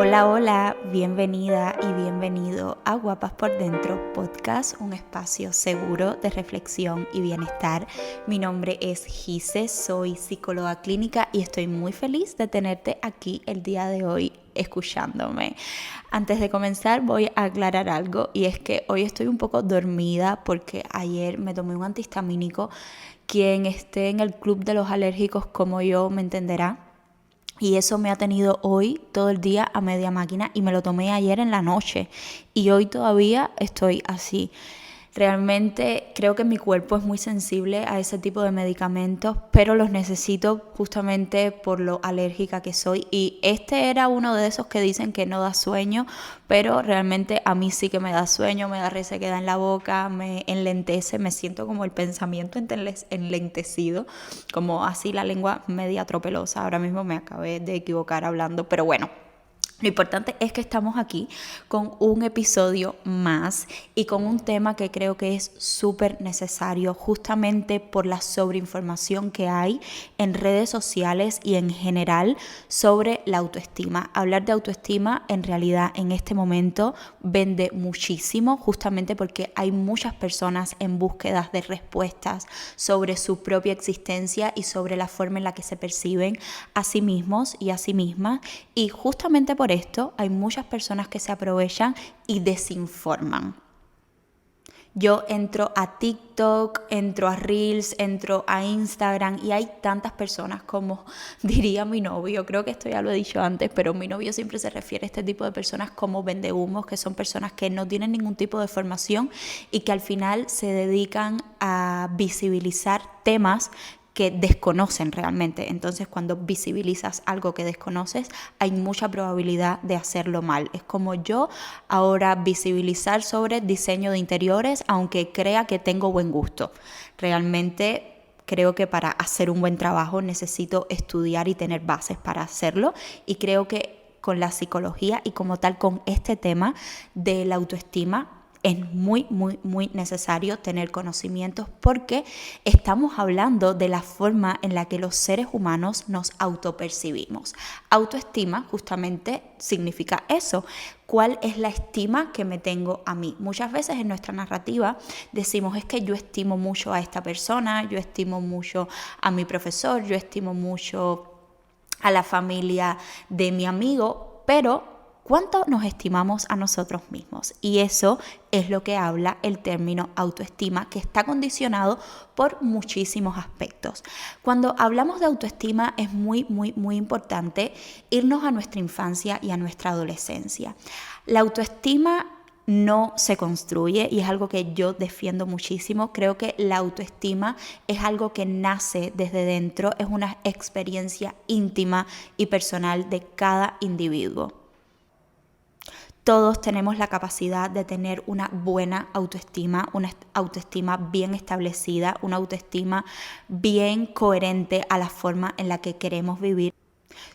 Hola, hola, bienvenida y bienvenido a Guapas por Dentro Podcast, un espacio seguro de reflexión y bienestar. Mi nombre es Gise, soy psicóloga clínica y estoy muy feliz de tenerte aquí el día de hoy escuchándome. Antes de comenzar voy a aclarar algo y es que hoy estoy un poco dormida porque ayer me tomé un antihistamínico. Quien esté en el club de los alérgicos como yo me entenderá. Y eso me ha tenido hoy todo el día a media máquina y me lo tomé ayer en la noche y hoy todavía estoy así. Realmente creo que mi cuerpo es muy sensible a ese tipo de medicamentos, pero los necesito justamente por lo alérgica que soy. Y este era uno de esos que dicen que no da sueño, pero realmente a mí sí que me da sueño, me da resequedad en la boca, me enlentece, me siento como el pensamiento enlentecido, como así la lengua media tropelosa. Ahora mismo me acabé de equivocar hablando, pero bueno. Lo importante es que estamos aquí con un episodio más y con un tema que creo que es súper necesario justamente por la sobreinformación que hay en redes sociales y en general sobre la autoestima. Hablar de autoestima en realidad en este momento vende muchísimo justamente porque hay muchas personas en búsqueda de respuestas sobre su propia existencia y sobre la forma en la que se perciben a sí mismos y a sí mismas, y justamente por esto hay muchas personas que se aprovechan y desinforman. Yo entro a TikTok, entro a Reels, entro a Instagram y hay tantas personas como diría mi novio, creo que esto ya lo he dicho antes, pero mi novio siempre se refiere a este tipo de personas como vendehumos, que son personas que no tienen ningún tipo de formación y que al final se dedican a visibilizar temas que desconocen realmente. Entonces, cuando visibilizas algo que desconoces, hay mucha probabilidad de hacerlo mal. Es como yo ahora visibilizar sobre diseño de interiores, aunque crea que tengo buen gusto. Realmente creo que para hacer un buen trabajo necesito estudiar y tener bases para hacerlo, y creo que con la psicología y como tal con este tema de la autoestima es muy necesario tener conocimientos, porque estamos hablando de la forma en la que los seres humanos nos autopercibimos. Autoestima justamente significa eso. ¿Cuál es la estima que me tengo a mí? Muchas veces en nuestra narrativa decimos es que yo estimo mucho a esta persona, yo estimo mucho a mi profesor, yo estimo mucho a la familia de mi amigo, pero ¿cuánto nos estimamos a nosotros mismos? Y eso es lo que habla el término autoestima, que está condicionado por muchísimos aspectos. Cuando hablamos de autoestima es muy importante irnos a nuestra infancia y a nuestra adolescencia. La autoestima no se construye y es algo que yo defiendo muchísimo. Creo que la autoestima es algo que nace desde dentro, es una experiencia íntima y personal de cada individuo. Todos tenemos la capacidad de tener una buena autoestima, una autoestima bien establecida, una autoestima bien coherente a la forma en la que queremos vivir.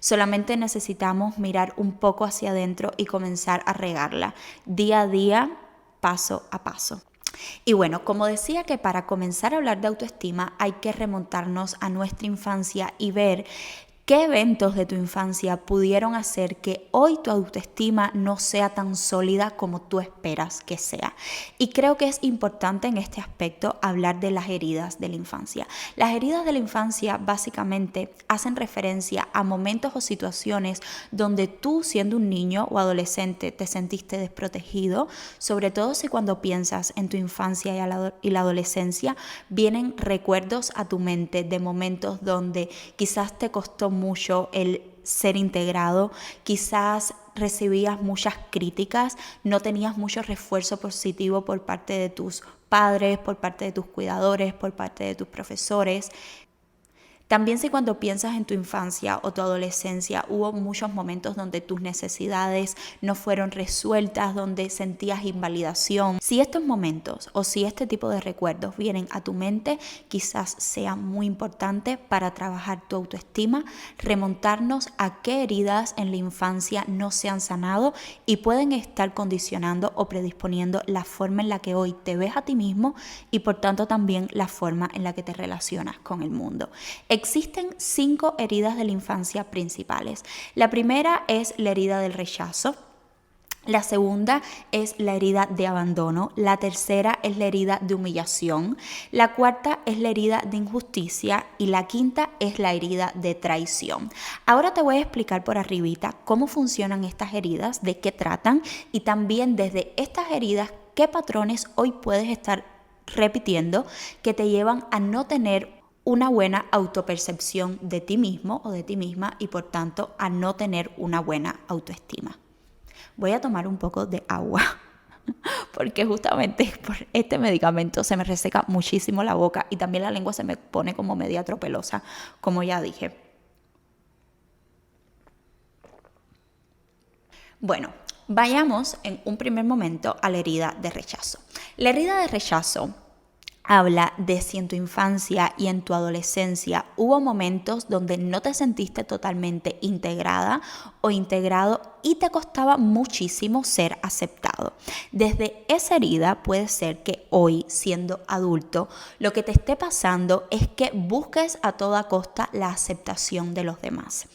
Solamente necesitamos mirar un poco hacia adentro y comenzar a regarla día a día, paso a paso. Y bueno, como decía, que para comenzar a hablar de autoestima hay que remontarnos a nuestra infancia y ver ¿qué eventos de tu infancia pudieron hacer que hoy tu autoestima no sea tan sólida como tú esperas que sea? Y creo que es importante en este aspecto hablar de las heridas de la infancia. Las heridas de la infancia básicamente hacen referencia a momentos o situaciones donde tú, siendo un niño o adolescente, te sentiste desprotegido, sobre todo si cuando piensas en tu infancia y la adolescencia vienen recuerdos a tu mente de momentos donde quizás te costó mucho el ser integrado, quizás recibías muchas críticas, no tenías mucho refuerzo positivo por parte de tus padres, por parte de tus cuidadores, por parte de tus profesores. También si cuando piensas en tu infancia o tu adolescencia hubo muchos momentos donde tus necesidades no fueron resueltas, donde sentías invalidación. Si estos momentos o si este tipo de recuerdos vienen a tu mente, quizás sea muy importante para trabajar tu autoestima, remontarnos a qué heridas en la infancia no se han sanado y pueden estar condicionando o predisponiendo la forma en la que hoy te ves a ti mismo y por tanto también la forma en la que te relacionas con el mundo. Existen 5 heridas de la infancia principales. La primera es la herida del rechazo. La segunda es la herida de abandono, la tercera es la herida de humillación, la cuarta es la herida de injusticia y la quinta es la herida de traición. Ahora te voy a explicar por arribita cómo funcionan estas heridas, de qué tratan y también desde estas heridas qué patrones hoy puedes estar repitiendo que te llevan a no tener una buena autopercepción de ti mismo o de ti misma y por tanto a no tener una buena autoestima. Voy a tomar un poco de agua porque justamente por este medicamento se me reseca muchísimo la boca y también la lengua se me pone como media tropelosa, como ya dije. Bueno, vayamos en un primer momento a la herida de rechazo. La herida de rechazo habla de si en tu infancia y en tu adolescencia hubo momentos donde no te sentiste totalmente integrada o integrado y te costaba muchísimo ser aceptado. Desde esa herida puede ser que hoy, siendo adulto, lo que te esté pasando es que busques a toda costa la aceptación de los demás.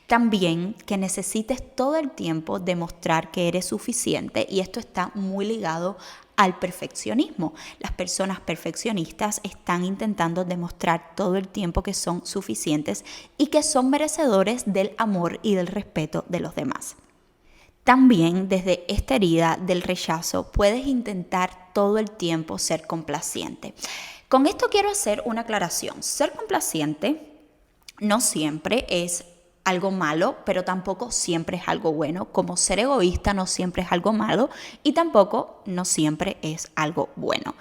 También que necesites todo el tiempo demostrar que eres suficiente y esto está muy ligado al perfeccionismo. Las personas perfeccionistas están intentando demostrar todo el tiempo que son suficientes y que son merecedores del amor y del respeto de los demás. También desde esta herida del rechazo puedes intentar todo el tiempo ser complaciente. Con esto quiero hacer una aclaración. Ser complaciente no siempre es algo malo, pero tampoco siempre es algo bueno, como ser egoísta no siempre es algo malo y tampoco no siempre es algo bueno.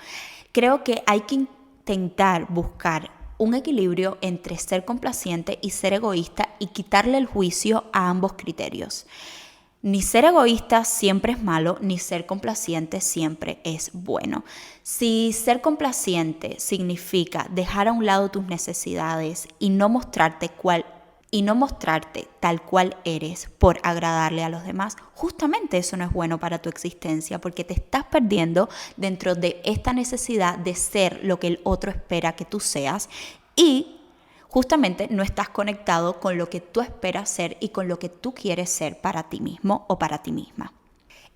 Creo que hay que intentar buscar un equilibrio entre ser complaciente y ser egoísta y quitarle el juicio a ambos criterios. Ni ser egoísta siempre es malo, ni ser complaciente siempre es bueno. Si ser complaciente significa dejar a un lado tus necesidades y no mostrarte tal cual eres por agradarle a los demás, justamente eso no es bueno para tu existencia porque te estás perdiendo dentro de esta necesidad de ser lo que el otro espera que tú seas y justamente no estás conectado con lo que tú esperas ser y con lo que tú quieres ser para ti mismo o para ti misma.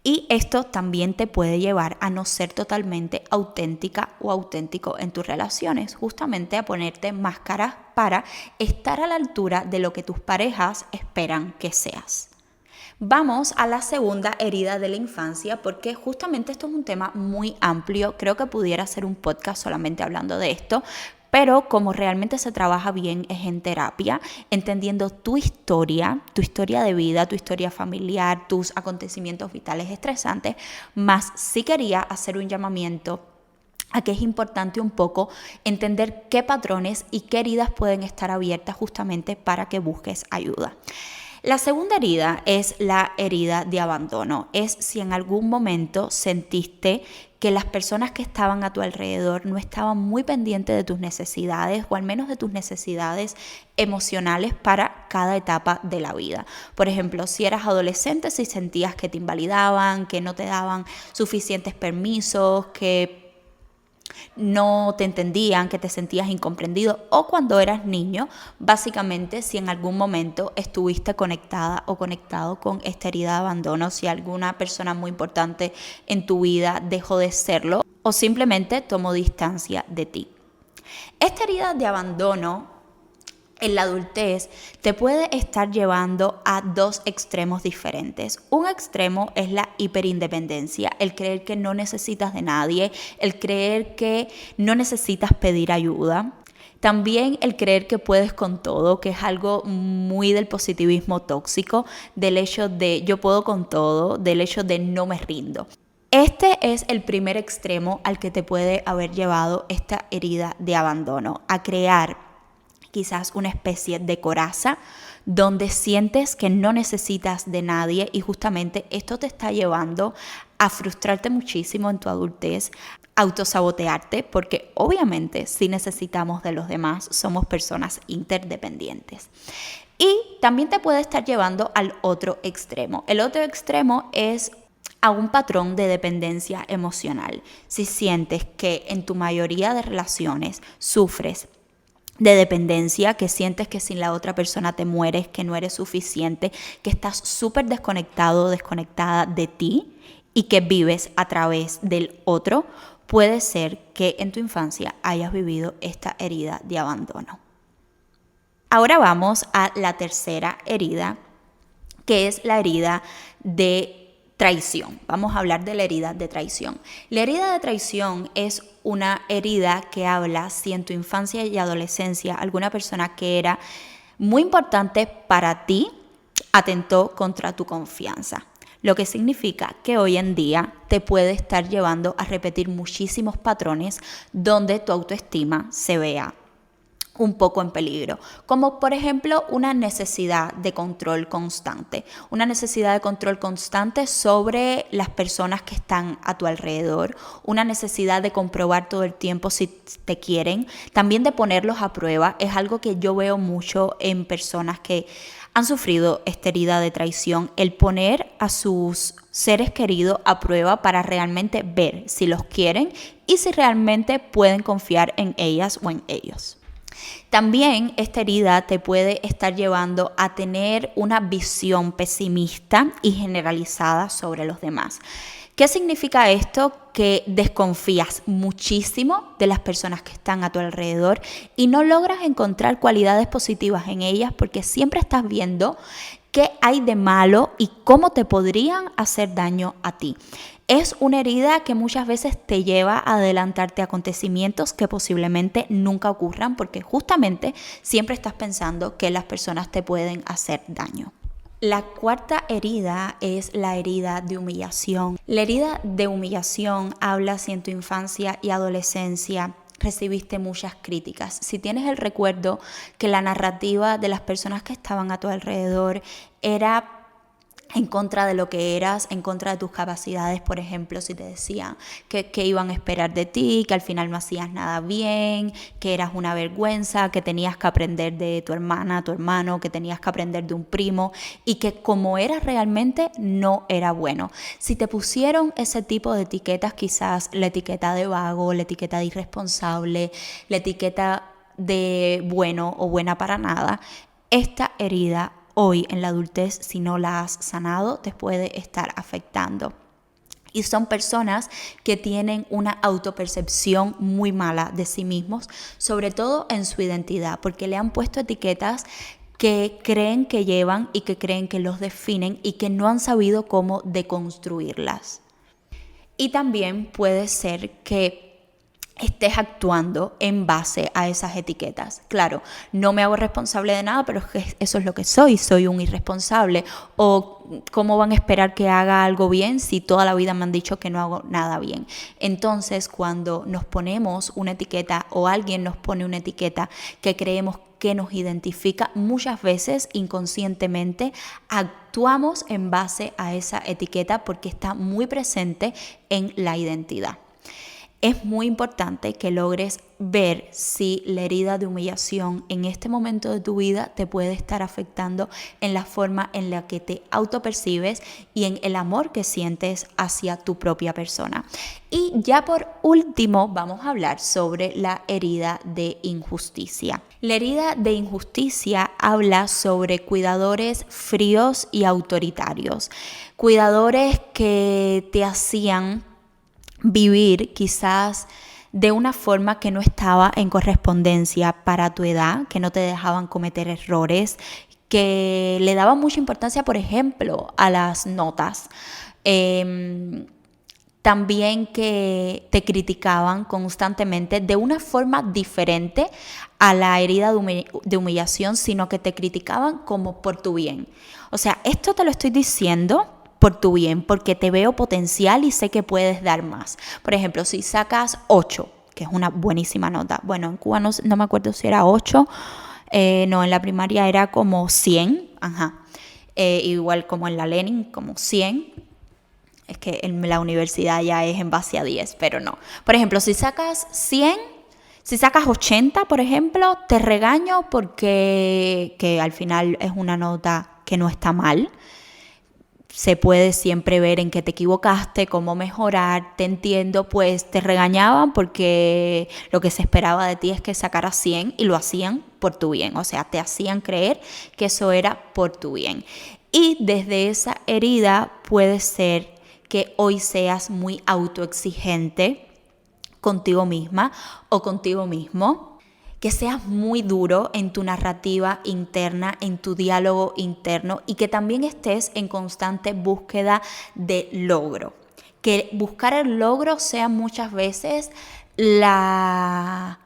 Y esto también te puede llevar a no ser totalmente auténtica o auténtico en tus relaciones, justamente a ponerte máscaras para estar a la altura de lo que tus parejas esperan que seas. Vamos a la segunda herida de la infancia porque justamente esto es un tema muy amplio, creo que pudiera ser un podcast solamente hablando de esto, pero como realmente se trabaja bien es en terapia, entendiendo tu historia de vida, tu historia familiar, tus acontecimientos vitales estresantes, más sí quería hacer un llamamiento a que es importante un poco entender qué patrones y qué heridas pueden estar abiertas justamente para que busques ayuda. La segunda herida es la herida de abandono. Es si en algún momento sentiste que las personas que estaban a tu alrededor no estaban muy pendientes de tus necesidades o al menos de tus necesidades emocionales para cada etapa de la vida. Por ejemplo, si eras adolescente, si sentías que te invalidaban, que no te daban suficientes permisos, que no te entendían, que te sentías incomprendido, o cuando eras niño, básicamente si en algún momento estuviste conectada o conectado con esta herida de abandono, si alguna persona muy importante en tu vida dejó de serlo o simplemente tomó distancia de ti. Esta herida de abandono en la adultez te puede estar llevando a dos extremos diferentes. Un extremo es la hiperindependencia, el creer que no necesitas de nadie, el creer que no necesitas pedir ayuda. También el creer que puedes con todo, que es algo muy del positivismo tóxico, del hecho de yo puedo con todo, del hecho de no me rindo. Este es el primer extremo al que te puede haber llevado esta herida de abandono, a crear quizás una especie de coraza donde sientes que no necesitas de nadie y justamente esto te está llevando a frustrarte muchísimo en tu adultez, autosabotearte, porque obviamente si necesitamos de los demás, somos personas interdependientes. Y también te puede estar llevando al otro extremo. El otro extremo es a un patrón de dependencia emocional. Si sientes que en tu mayoría de relaciones sufres de dependencia, que sientes que sin la otra persona te mueres, que no eres suficiente, que estás súper desconectado, desconectada de ti y que vives a través del otro, puede ser que en tu infancia hayas vivido esta herida de abandono. Ahora vamos a la tercera herida, que es la herida de traición. Vamos a hablar de la herida de traición. La herida de traición es una herida que habla si en tu infancia y adolescencia alguna persona que era muy importante para ti atentó contra tu confianza. Lo que significa que hoy en día te puede estar llevando a repetir muchísimos patrones donde tu autoestima se vea un poco en peligro, como por ejemplo una necesidad de control constante, sobre las personas que están a tu alrededor, una necesidad de comprobar todo el tiempo si te quieren, también de ponerlos a prueba. Es algo que yo veo mucho en personas que han sufrido esta herida de traición, el poner a sus seres queridos a prueba para realmente ver si los quieren y si realmente pueden confiar en ellas o en ellos. También esta herida te puede estar llevando a tener una visión pesimista y generalizada sobre los demás. ¿Qué significa esto? Que desconfías muchísimo de las personas que están a tu alrededor y no logras encontrar cualidades positivas en ellas porque siempre estás viendo qué hay de malo y cómo te podrían hacer daño a ti. Es una herida que muchas veces te lleva a adelantarte a acontecimientos que posiblemente nunca ocurran porque justamente siempre estás pensando que las personas te pueden hacer daño. La cuarta herida es la herida de humillación. La herida de humillación habla si en tu infancia y adolescencia recibiste muchas críticas. Si tienes el recuerdo que la narrativa de las personas que estaban a tu alrededor era en contra de lo que eras, en contra de tus capacidades, por ejemplo, si te decían que iban a esperar de ti, que al final no hacías nada bien, que eras una vergüenza, que tenías que aprender de tu hermana, tu hermano, que tenías que aprender de un primo y que como eras realmente no era bueno. Si te pusieron ese tipo de etiquetas, quizás la etiqueta de vago, la etiqueta de irresponsable, la etiqueta de bueno o buena para nada, esta herida hoy en la adultez, si no la has sanado, te puede estar afectando. Y son personas que tienen una autopercepción muy mala de sí mismos, sobre todo en su identidad, porque le han puesto etiquetas que creen que llevan y que creen que los definen y que no han sabido cómo deconstruirlas. Y también puede ser que estés actuando en base a esas etiquetas. Claro, no me hago responsable de nada, pero eso es lo que soy un irresponsable. O ¿cómo van a esperar que haga algo bien si toda la vida me han dicho que no hago nada bien? Entonces, cuando nos ponemos una etiqueta o alguien nos pone una etiqueta que creemos que nos identifica, muchas veces inconscientemente actuamos en base a esa etiqueta porque está muy presente en la identidad. Es muy importante que logres ver si la herida de humillación en este momento de tu vida te puede estar afectando en la forma en la que te autopercibes y en el amor que sientes hacia tu propia persona. Y ya por último vamos a hablar sobre la herida de injusticia. La herida de injusticia habla sobre cuidadores fríos y autoritarios, cuidadores que te hacían vivir quizás de una forma que no estaba en correspondencia para tu edad, que no te dejaban cometer errores, que le daban mucha importancia, por ejemplo, a las notas. También que te criticaban constantemente de una forma diferente a la herida de humillación, sino que te criticaban como por tu bien. O sea, esto te lo estoy diciendo por tu bien, porque te veo potencial y sé que puedes dar más. Por ejemplo, si sacas 8, que es una buenísima nota. Bueno, en Cuba no me acuerdo si era 8, no, en la primaria era como 100, igual como en la Lenin, como 100. Es que en la universidad ya es en base a 10, pero no. Por ejemplo, si sacas 100, si sacas 80, por ejemplo, te regaño porque que al final es una nota que no está mal. se puede siempre ver en qué te equivocaste, cómo mejorar, te entiendo, pues te regañaban porque lo que se esperaba de ti es que sacaras 100 y lo hacían por tu bien, o sea, te hacían creer que eso era por tu bien. Y desde esa herida puede ser que hoy seas muy autoexigente contigo misma o contigo mismo, que seas muy duro en tu narrativa interna, en tu diálogo interno y que también estés en constante búsqueda de logro. Que buscar el logro sea muchas veces la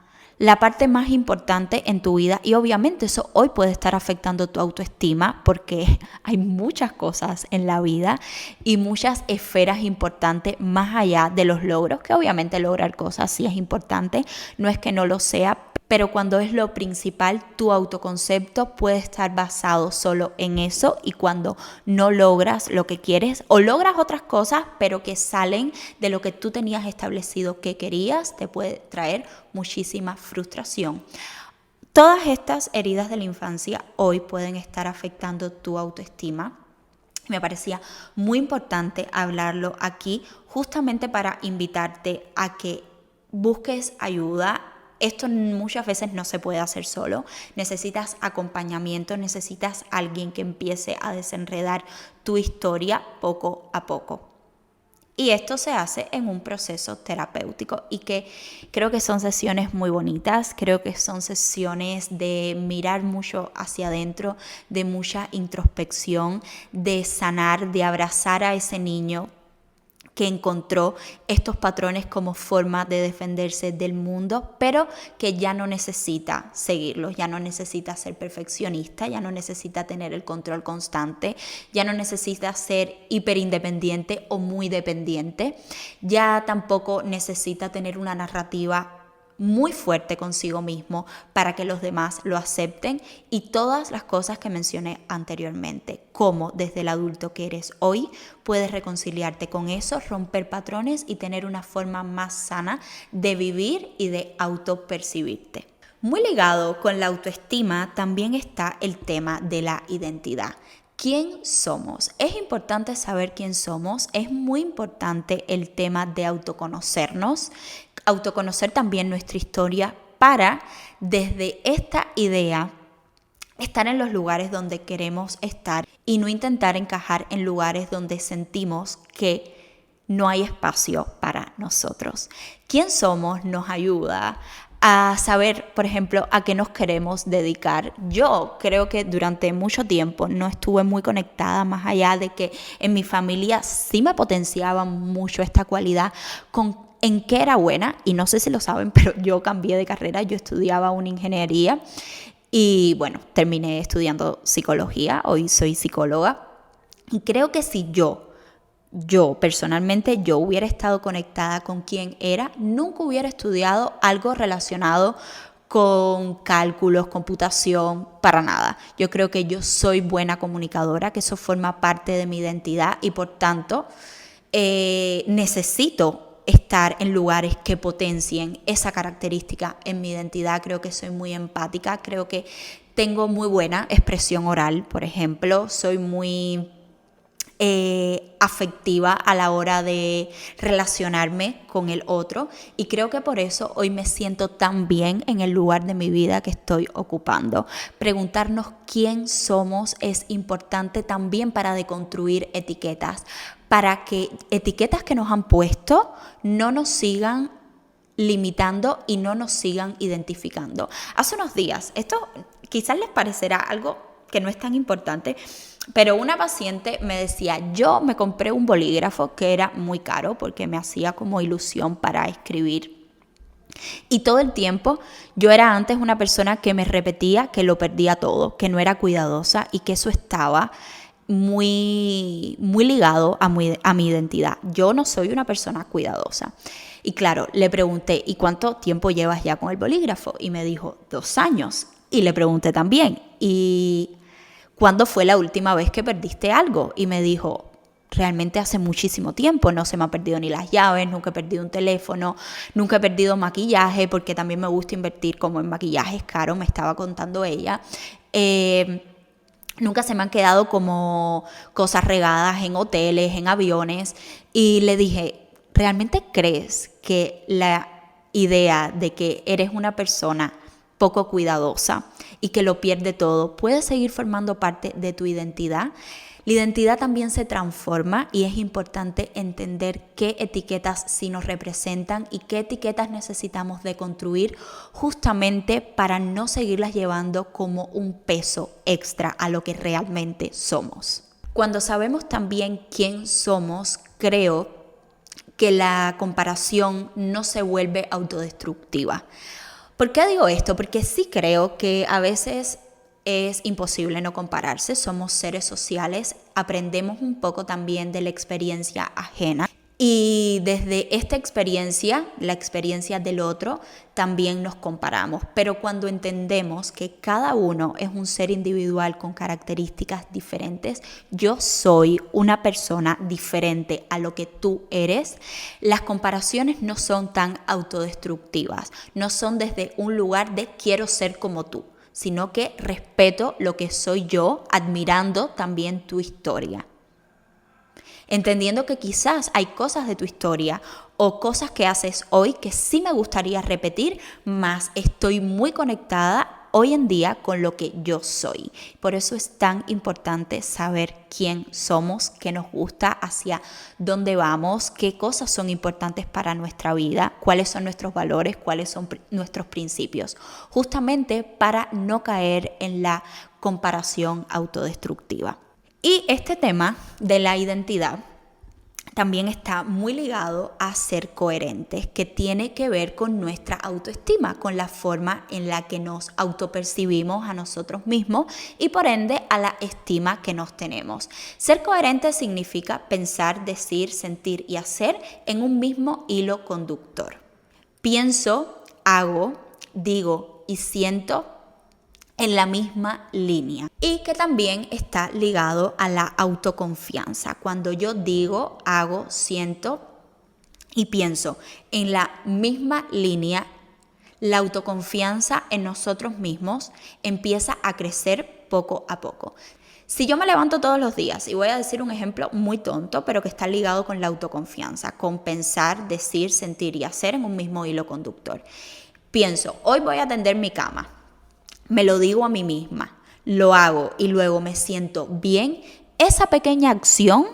parte más importante en tu vida y obviamente eso hoy puede estar afectando tu autoestima porque hay muchas cosas en la vida y muchas esferas importantes más allá de los logros, que obviamente lograr cosas sí es importante, no es que no lo sea, pero cuando es lo principal, tu autoconcepto puede estar basado solo en eso y cuando no logras lo que quieres o logras otras cosas, pero que salen de lo que tú tenías establecido que querías, te puede traer muchísima frustración. Todas estas heridas de la infancia hoy pueden estar afectando tu autoestima. Me parecía muy importante hablarlo aquí justamente para invitarte a que busques ayuda. Esto muchas veces no se puede hacer solo, necesitas acompañamiento, necesitas alguien que empiece a desenredar tu historia poco a poco. Y esto se hace en un proceso terapéutico y que creo que son sesiones muy bonitas, creo que son sesiones de mirar mucho hacia adentro, de mucha introspección, de sanar, de abrazar a ese niño que encontró estos patrones como forma de defenderse del mundo, pero que ya no necesita seguirlos, ya no necesita ser perfeccionista, ya no necesita tener el control constante, ya no necesita ser hiperindependiente o muy dependiente, ya tampoco necesita tener una narrativa muy fuerte consigo mismo para que los demás lo acepten y todas las cosas que mencioné anteriormente, cómo desde el adulto que eres hoy puedes reconciliarte con eso, romper patrones y tener una forma más sana de vivir y de autopercibirte. Muy ligado con la autoestima también está el tema de la identidad. ¿Quién somos? Es importante saber quién somos, es muy importante el tema de autoconocernos, autoconocer también nuestra historia para, desde esta idea, estar en los lugares donde queremos estar y no intentar encajar en lugares donde sentimos que no hay espacio para nosotros. ¿Quién somos? Nos ayuda a saber, por ejemplo, a qué nos queremos dedicar. Yo creo que durante mucho tiempo no estuve muy conectada, más allá de que en mi familia sí me potenciaban mucho esta cualidad en qué era buena, y no sé si lo saben, pero yo cambié de carrera, yo estudiaba una ingeniería y bueno, terminé estudiando psicología, hoy soy psicóloga y creo que si yo personalmente, yo hubiera estado conectada con quién era, nunca hubiera estudiado algo relacionado con cálculos, computación, para nada. Yo creo que yo soy buena comunicadora, que eso forma parte de mi identidad y por tanto necesito estar en lugares que potencien esa característica en mi identidad. Creo que soy muy empática, creo que tengo muy buena expresión oral, por ejemplo, soy muy afectiva a la hora de relacionarme con el otro y creo que por eso hoy me siento tan bien en el lugar de mi vida que estoy ocupando. Preguntarnos quién somos es importante también para deconstruir etiquetas, para que etiquetas que nos han puesto no nos sigan limitando y no nos sigan identificando. Hace unos días, esto quizás les parecerá algo que no es tan importante, pero una paciente me decía, yo me compré un bolígrafo que era muy caro porque me hacía como ilusión para escribir. Y todo el tiempo yo era antes una persona que me repetía que lo perdía todo, que no era cuidadosa y que eso estaba muy, muy ligado a mi identidad. Yo no soy una persona cuidadosa. Y claro, le pregunté, ¿y cuánto tiempo llevas ya con el bolígrafo? Y me dijo, 2 años. Y le pregunté también, ¿y cuándo fue la última vez que perdiste algo? Y me dijo, realmente hace muchísimo tiempo, no se me han perdido ni las llaves, nunca he perdido un teléfono, nunca he perdido maquillaje, porque también me gusta invertir como en maquillajes caros, me estaba contando ella. Nunca se me han quedado como cosas regadas en hoteles, en aviones. Y le dije, ¿realmente crees que la idea de que eres una persona poco cuidadosa y que lo pierde todo puede seguir formando parte de tu identidad? La identidad también se transforma y es importante entender qué etiquetas sí nos representan y qué etiquetas necesitamos deconstruir justamente para no seguirlas llevando como un peso extra a lo que realmente somos. Cuando sabemos también quién somos, creo que la comparación no se vuelve autodestructiva. ¿Por qué digo esto? Porque sí creo que a veces es imposible no compararse, somos seres sociales, aprendemos un poco también de la experiencia ajena y desde esta experiencia, la experiencia del otro, también nos comparamos. Pero cuando entendemos que cada uno es un ser individual con características diferentes, yo soy una persona diferente a lo que tú eres, las comparaciones no son tan autodestructivas, no son desde un lugar de quiero ser como tú, sino que respeto lo que soy yo, admirando también tu historia. Entendiendo que quizás hay cosas de tu historia o cosas que haces hoy que sí me gustaría repetir, más estoy muy conectada hoy en día con lo que yo soy. Por eso es tan importante saber quién somos, qué nos gusta, hacia dónde vamos, qué cosas son importantes para nuestra vida, cuáles son nuestros valores, cuáles son nuestros principios, justamente para no caer en la comparación autodestructiva. Y este tema de la identidad también está muy ligado a ser coherentes, que tiene que ver con nuestra autoestima, con la forma en la que nos autopercibimos a nosotros mismos y por ende a la estima que nos tenemos. Ser coherente significa pensar, decir, sentir y hacer en un mismo hilo conductor. Pienso, hago, digo y siento en la misma línea, y que también está ligado a la autoconfianza. Cuando yo digo, hago, siento y pienso en la misma línea, la autoconfianza en nosotros mismos empieza a crecer poco a poco. Si yo me levanto todos los días, y voy a decir un ejemplo muy tonto, pero que está ligado con la autoconfianza, con pensar, decir, sentir y hacer en un mismo hilo conductor. Pienso, hoy voy a tender mi cama. Me lo digo a mí misma, lo hago y luego me siento bien. Esa pequeña acción,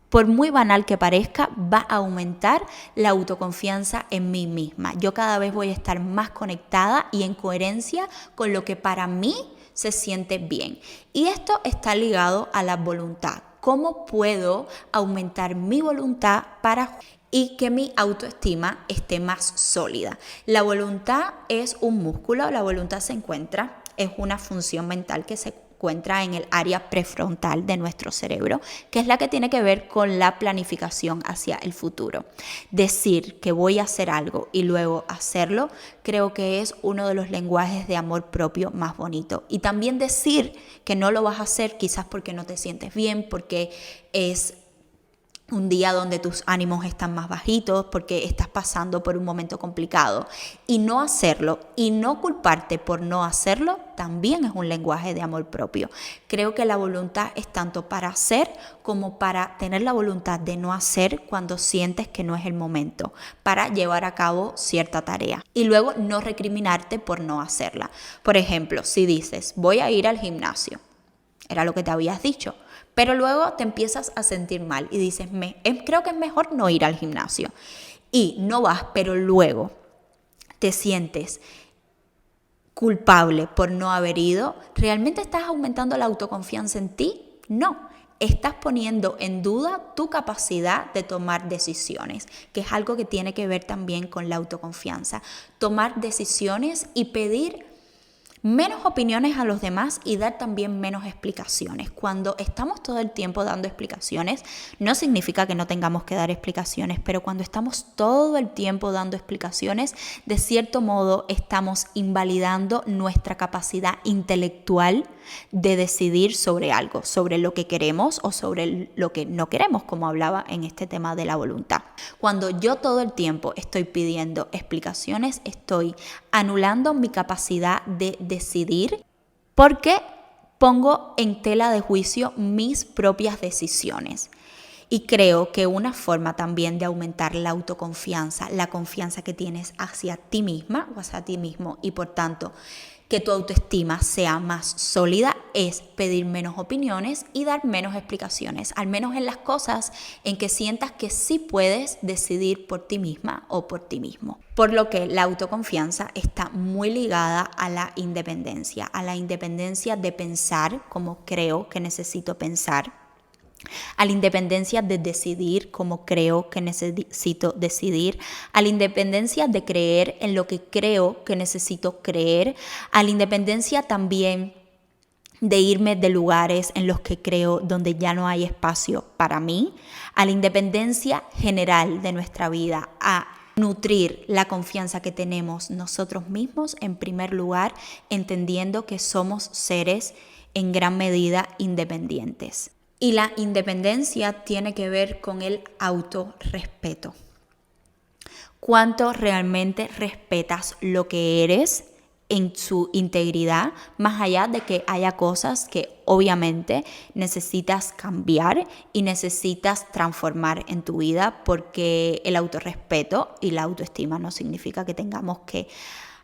por muy banal que parezca, va a aumentar la autoconfianza en mí misma. Yo cada vez voy a estar más conectada y en coherencia con lo que para mí se siente bien. Y esto está ligado a la voluntad. ¿Cómo puedo aumentar mi voluntad y que mi autoestima esté más sólida? La voluntad es un músculo, la voluntad es una función mental que se encuentra en el área prefrontal de nuestro cerebro, que es la que tiene que ver con la planificación hacia el futuro. Decir que voy a hacer algo y luego hacerlo, creo que es uno de los lenguajes de amor propio más bonito. Y también decir que no lo vas a hacer quizás porque no te sientes bien, porque es un día donde tus ánimos están más bajitos, porque estás pasando por un momento complicado. Y no hacerlo y no culparte por no hacerlo también es un lenguaje de amor propio. Creo que la voluntad es tanto para hacer como para tener la voluntad de no hacer cuando sientes que no es el momento, para llevar a cabo cierta tarea. Y luego no recriminarte por no hacerla. Por ejemplo, si dices, voy a ir al gimnasio, era lo que te habías dicho, pero luego te empiezas a sentir mal y dices, creo que es mejor no ir al gimnasio. Y no vas, pero luego te sientes culpable por no haber ido. ¿Realmente estás aumentando la autoconfianza en ti? No. Estás poniendo en duda tu capacidad de tomar decisiones, que es algo que tiene que ver también con la autoconfianza. Tomar decisiones y pedir menos opiniones a los demás y dar también menos explicaciones. Cuando estamos todo el tiempo dando explicaciones, no significa que no tengamos que dar explicaciones, pero cuando estamos todo el tiempo dando explicaciones, de cierto modo estamos invalidando nuestra capacidad intelectual de decidir sobre algo, sobre lo que queremos o sobre lo que no queremos, como hablaba en este tema de la voluntad. Cuando yo todo el tiempo estoy pidiendo explicaciones, estoy anulando mi capacidad de decidir, porque pongo en tela de juicio mis propias decisiones. Y creo que una forma también de aumentar la autoconfianza, la confianza que tienes hacia ti misma o hacia ti mismo, y por tanto que tu autoestima sea más sólida, es pedir menos opiniones y dar menos explicaciones, al menos en las cosas en que sientas que sí puedes decidir por ti misma o por ti mismo. Por lo que la autoconfianza está muy ligada a la independencia de pensar como creo que necesito pensar, a la independencia de decidir como creo que necesito decidir, a la independencia de creer en lo que creo que necesito creer, a la independencia también de irme de lugares en los que creo donde ya no hay espacio para mí, a la independencia general de nuestra vida, a nutrir la confianza que tenemos nosotros mismos en primer lugar, entendiendo que somos seres en gran medida independientes. Y la independencia tiene que ver con el autorrespeto. ¿Cuánto realmente respetas lo que eres en su integridad, más allá de que haya cosas que obviamente necesitas cambiar y necesitas transformar en tu vida? Porque el autorrespeto y la autoestima no significa que tengamos que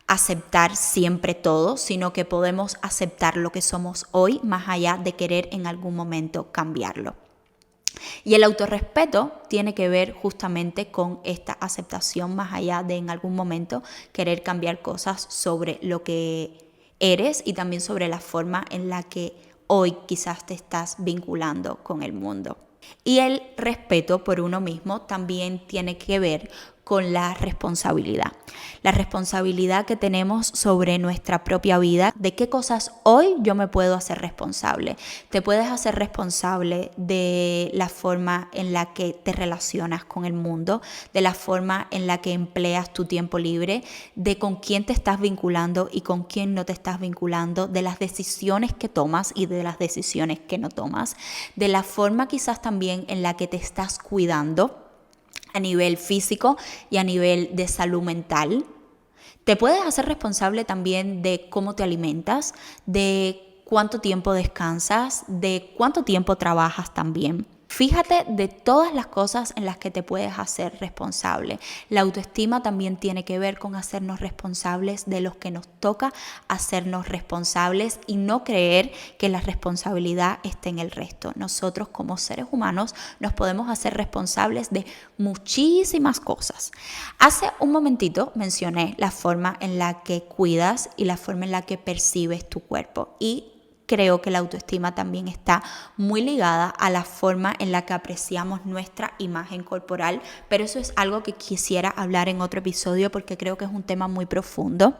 aceptar siempre todo, sino que podemos aceptar lo que somos hoy más allá de querer en algún momento cambiarlo. Y el autorrespeto tiene que ver justamente con esta aceptación más allá de en algún momento querer cambiar cosas sobre lo que eres y también sobre la forma en la que hoy quizás te estás vinculando con el mundo. Y el respeto por uno mismo también tiene que ver con la responsabilidad que tenemos sobre nuestra propia vida, de qué cosas hoy yo me puedo hacer responsable. Te puedes hacer responsable de la forma en la que te relacionas con el mundo, de la forma en la que empleas tu tiempo libre, de con quién te estás vinculando y con quién no te estás vinculando, de las decisiones que tomas y de las decisiones que no tomas, de la forma quizás también en la que te estás cuidando a nivel físico y a nivel de salud mental. Te puedes hacer responsable también de cómo te alimentas, de cuánto tiempo descansas, de cuánto tiempo trabajas también. Fíjate de todas las cosas en las que te puedes hacer responsable. La autoestima también tiene que ver con hacernos responsables de los que nos toca hacernos responsables y no creer que la responsabilidad esté en el resto. Nosotros como seres humanos nos podemos hacer responsables de muchísimas cosas. Hace un momentito mencioné la forma en la que cuidas y la forma en la que percibes tu cuerpo, y creo que la autoestima también está muy ligada a la forma en la que apreciamos nuestra imagen corporal, pero eso es algo que quisiera hablar en otro episodio porque creo que es un tema muy profundo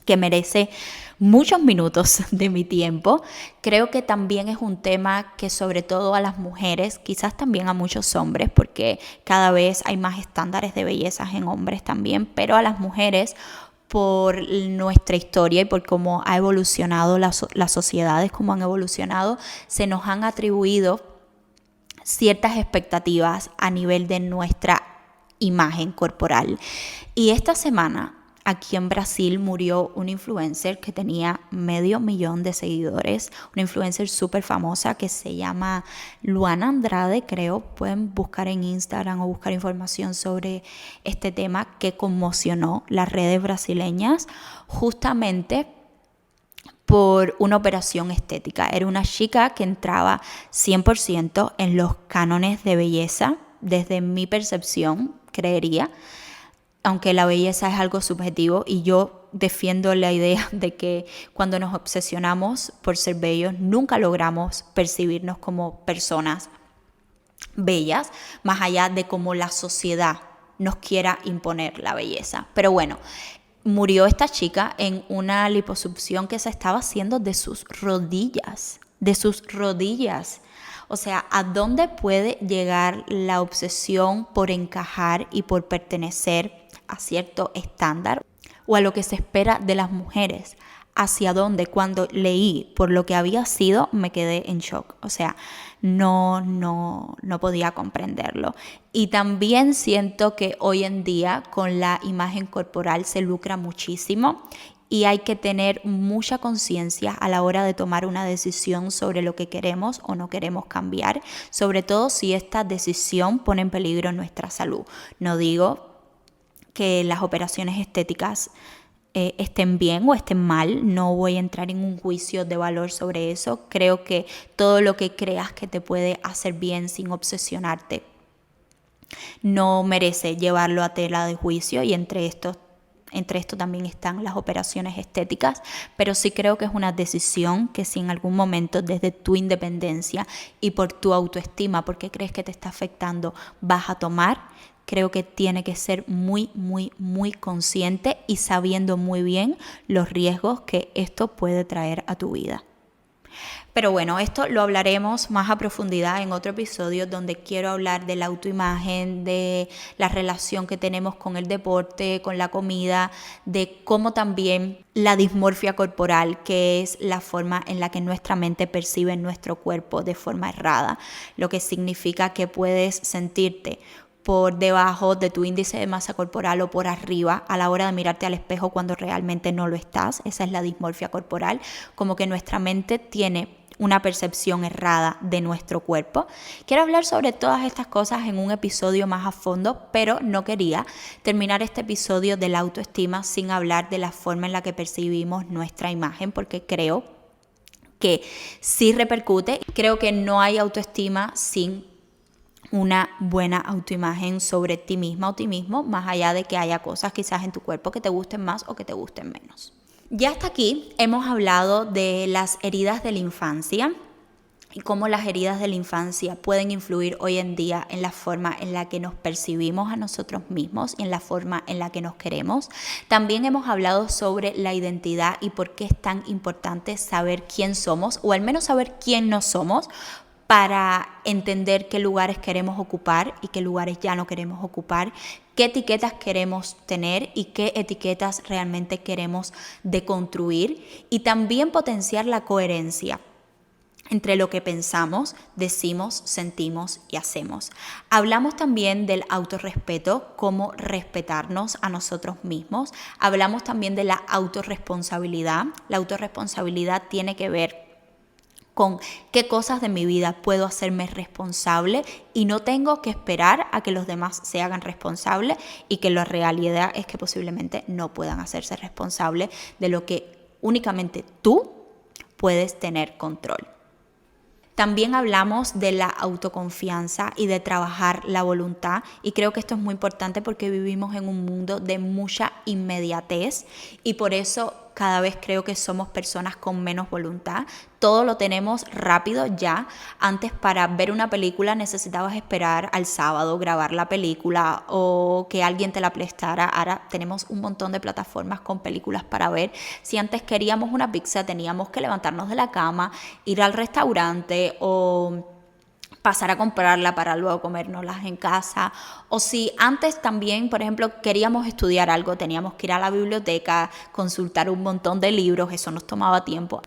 que merece muchos minutos de mi tiempo. Creo que también es un tema que sobre todo a las mujeres, quizás también a muchos hombres, porque cada vez hay más estándares de belleza en hombres también, pero a las mujeres, por nuestra historia y por cómo ha evolucionado las sociedades, cómo han evolucionado, se nos han atribuido ciertas expectativas a nivel de nuestra imagen corporal. Y esta semana, aquí en Brasil, murió una influencer que tenía 500,000 de seguidores, una influencer súper famosa que se llama Luana Andrade, creo. Pueden buscar en Instagram o buscar información sobre este tema que conmocionó las redes brasileñas justamente por una operación estética. Era una chica que entraba 100% en los cánones de belleza, desde mi percepción, creería, aunque la belleza es algo subjetivo y yo defiendo la idea de que cuando nos obsesionamos por ser bellos nunca logramos percibirnos como personas bellas, más allá de cómo la sociedad nos quiera imponer la belleza. Pero bueno, murió esta chica en una liposucción que se estaba haciendo de sus rodillas. O sea, ¿a dónde puede llegar la obsesión por encajar y por pertenecer a cierto estándar o a lo que se espera de las mujeres? Hacia dónde, cuando leí por lo que había sido, me quedé en shock. O sea, no podía comprenderlo. Y también siento que hoy en día con la imagen corporal se lucra muchísimo y hay que tener mucha conciencia a la hora de tomar una decisión sobre lo que queremos o no queremos cambiar, sobre todo si esta decisión pone en peligro nuestra salud. No digo que las operaciones estéticas estén bien o estén mal, no voy a entrar en un juicio de valor sobre eso. Creo que todo lo que creas que te puede hacer bien sin obsesionarte no merece llevarlo a tela de juicio, y entre esto también están las operaciones estéticas, pero sí creo que es una decisión que si en algún momento desde tu independencia y por tu autoestima, porque crees que te está afectando, vas a tomar, creo que tiene que ser muy, muy, muy consciente y sabiendo muy bien los riesgos que esto puede traer a tu vida. Pero bueno, esto lo hablaremos más a profundidad en otro episodio, donde quiero hablar de la autoimagen, de la relación que tenemos con el deporte, con la comida, de cómo también la dismorfia corporal, que es la forma en la que nuestra mente percibe nuestro cuerpo de forma errada, lo que significa que puedes sentirte por debajo de tu índice de masa corporal o por arriba a la hora de mirarte al espejo cuando realmente no lo estás. Esa es la dismorfia corporal, como que nuestra mente tiene una percepción errada de nuestro cuerpo. Quiero hablar sobre todas estas cosas en un episodio más a fondo, pero no quería terminar este episodio de la autoestima sin hablar de la forma en la que percibimos nuestra imagen, porque creo que sí repercute. Creo que no hay autoestima sin una buena autoimagen sobre ti misma o ti mismo, más allá de que haya cosas quizás en tu cuerpo que te gusten más o que te gusten menos. Ya hasta aquí hemos hablado de las heridas de la infancia y cómo las heridas de la infancia pueden influir hoy en día en la forma en la que nos percibimos a nosotros mismos y en la forma en la que nos queremos. También hemos hablado sobre la identidad y por qué es tan importante saber quién somos, o al menos saber quién no somos, para entender qué lugares queremos ocupar y qué lugares ya no queremos ocupar, qué etiquetas queremos tener y qué etiquetas realmente queremos deconstruir, y también potenciar la coherencia entre lo que pensamos, decimos, sentimos y hacemos. Hablamos también del autorrespeto, cómo respetarnos a nosotros mismos. Hablamos también de la autorresponsabilidad. La autorresponsabilidad tiene que ver con qué cosas de mi vida puedo hacerme responsable y no tengo que esperar a que los demás se hagan responsables, y que la realidad es que posiblemente no puedan hacerse responsables de lo que únicamente tú puedes tener control. También hablamos de la autoconfianza y de trabajar la voluntad, y creo que esto es muy importante porque vivimos en un mundo de mucha inmediatez y por eso cada vez creo que somos personas con menos voluntad. Todo lo tenemos rápido ya. Antes, para ver una película necesitabas esperar al sábado, grabar la película o que alguien te la prestara. Ahora tenemos un montón de plataformas con películas para ver. Si antes queríamos una pizza teníamos que levantarnos de la cama, ir al restaurante o pasar a comprarla para luego comérnoslas en casa. O si antes también, por ejemplo, queríamos estudiar algo, teníamos que ir a la biblioteca, consultar un montón de libros, eso nos tomaba tiempo.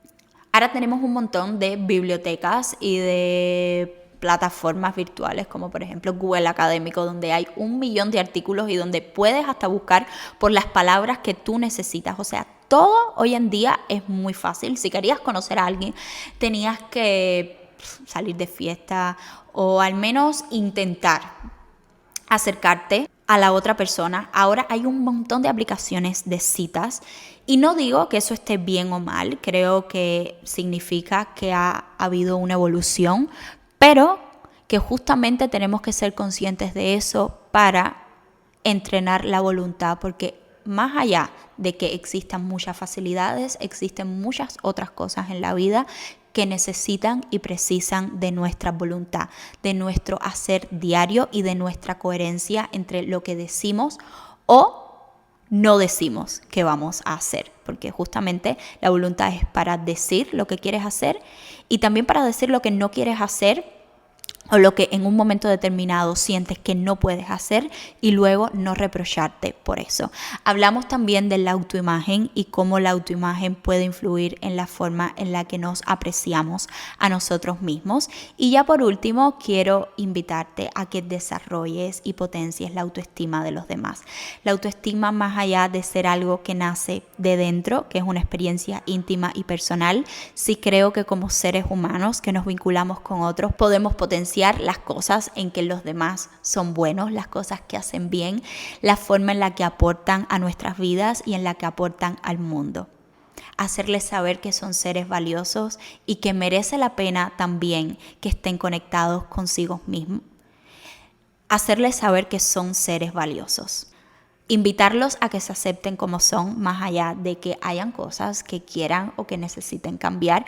Ahora tenemos un montón de bibliotecas y de plataformas virtuales, como por ejemplo Google Académico, donde hay 1 millón de artículos y donde puedes hasta buscar por las palabras que tú necesitas. O sea, todo hoy en día es muy fácil. Si querías conocer a alguien, tenías que salir de fiesta o al menos intentar acercarte a la otra persona. Ahora hay un montón de aplicaciones de citas y no digo que eso esté bien o mal, creo que significa que ha habido una evolución, pero que justamente tenemos que ser conscientes de eso para entrenar la voluntad, porque más allá de que existan muchas facilidades, existen muchas otras cosas en la vida que necesitan y precisan de nuestra voluntad, de nuestro hacer diario y de nuestra coherencia entre lo que decimos o no decimos que vamos a hacer, porque justamente la voluntad es para decir lo que quieres hacer y también para decir lo que no quieres hacer, o lo que en un momento determinado sientes que no puedes hacer y luego no reprocharte por eso. Hablamos también de la autoimagen y cómo la autoimagen puede influir en la forma en la que nos apreciamos a nosotros mismos. Y ya por último, quiero invitarte a que desarrolles y potencies la autoestima de los demás. La autoestima, más allá de ser algo que nace de dentro, que es una experiencia íntima y personal, sí creo que como seres humanos que nos vinculamos con otros podemos potenciar las cosas en que los demás son buenos, las cosas que hacen bien, la forma en la que aportan a nuestras vidas y en la que aportan al mundo. Hacerles saber que son seres valiosos y que merece la pena también que estén conectados consigo mismos. Hacerles saber que son seres valiosos. Invitarlos a que se acepten como son, más allá de que hayan cosas que quieran o que necesiten cambiar,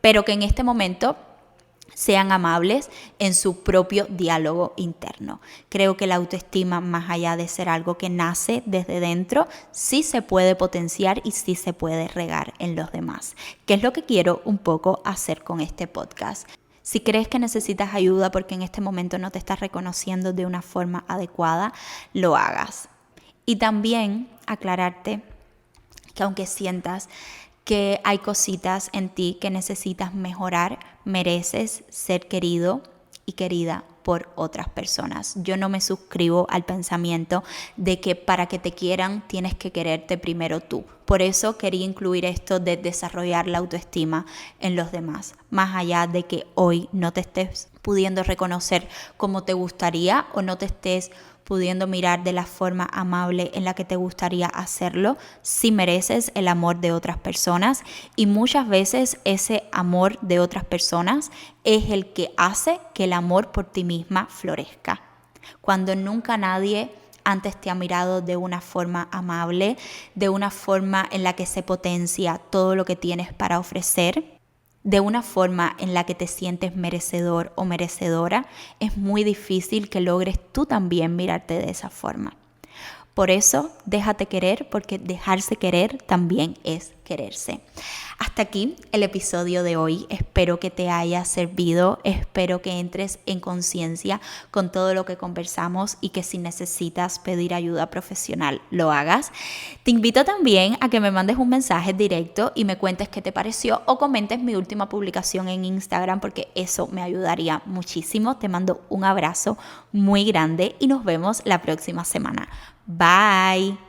pero que en este momento sean amables en su propio diálogo interno. Creo que la autoestima, más allá de ser algo que nace desde dentro, sí se puede potenciar y sí se puede regar en los demás, que es lo que quiero un poco hacer con este podcast. Si crees que necesitas ayuda porque en este momento no te estás reconociendo de una forma adecuada, lo hagas. Y también aclararte que aunque sientas que hay cositas en ti que necesitas mejorar, mereces ser querido y querida por otras personas. Yo no me suscribo al pensamiento de que para que te quieran tienes que quererte primero tú. Por eso quería incluir esto de desarrollar la autoestima en los demás. Más allá de que hoy no te estés pudiendo reconocer como te gustaría o no te estés pudiendo mirar de la forma amable en la que te gustaría hacerlo, sí mereces el amor de otras personas y muchas veces ese amor de otras personas es el que hace que el amor por ti misma florezca. Cuando nunca nadie antes te ha mirado de una forma amable, de una forma en la que se potencia todo lo que tienes para ofrecer, de una forma en la que te sientes merecedor o merecedora, es muy difícil que logres tú también mirarte de esa forma. Por eso, déjate querer, porque dejarse querer también es quererse. Hasta aquí el episodio de hoy. Espero que te haya servido. Espero que entres en conciencia con todo lo que conversamos y que si necesitas pedir ayuda profesional, lo hagas. Te invito también a que me mandes un mensaje directo y me cuentes qué te pareció o comentes mi última publicación en Instagram porque eso me ayudaría muchísimo. Te mando un abrazo muy grande y nos vemos la próxima semana. Bye.